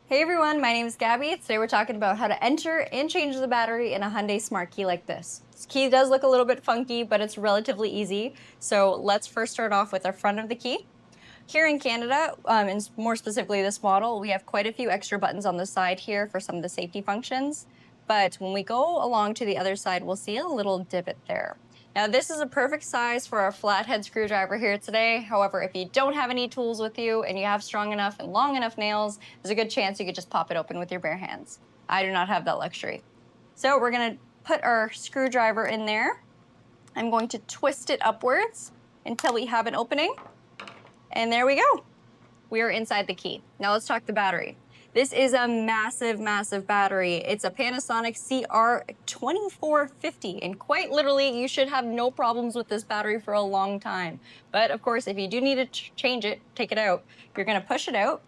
Hey everyone, my name is Gabby. Today we're talking about how to enter and change the battery in a Hyundai Smart Key like this. This key does look a little bit funky, but it's relatively easy. So let's first start off with the front of the key. Here in Canada, and more specifically this model, we have quite a few extra buttons on the side here for some of the safety functions. But when we go along to the other side, we'll see a little divot there. Now this is a perfect size for our flathead screwdriver here today. However, if you don't have any tools with you and you have strong enough and long enough nails, there's a good chance you could just pop it open with your bare hands. I do not have that luxury. So we're gonna put our screwdriver in there. I'm going to twist it upwards until we have an opening. And there we go. We are inside the key. Now let's talk the battery. This is a massive, massive battery. It's a Panasonic CR2450, and quite literally, you should have no problems with this battery for a long time. But of course, if you do need to change it, take it out, you're gonna push it out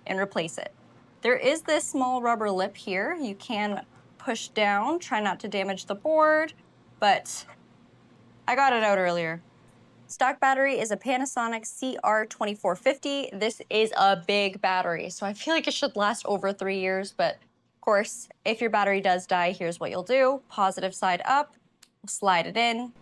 and replace it. There is this small rubber lip here. You can push down, try not to damage the board, but I got it out earlier. Stock battery is a Panasonic CR2450. This is a big battery, so I feel like it should last over 3 years, but of course, if your battery does die, here's what you'll do. Positive side up, slide it in.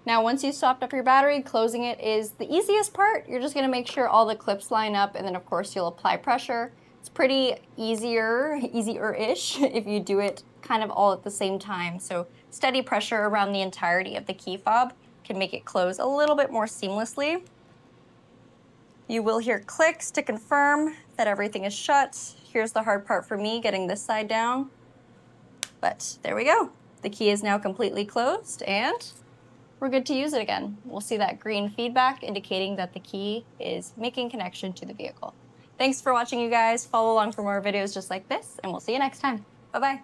Now, once you've swapped up your battery, closing it is the easiest part. You're just gonna make sure all the clips line up, and then of course you'll apply pressure. It's pretty easier-ish if you do it kind of all at the same time. So steady pressure around the entirety of the key fob can make it close a little bit more seamlessly. You will hear clicks to confirm that everything is shut. Here's the hard part for me, getting this side down. But there we go. The key is now completely closed and we're good to use it again. We'll see that green feedback indicating that the key is making connection to the vehicle. Thanks for watching, you guys. Follow along for more videos just like this, and we'll see you next time. Bye-bye.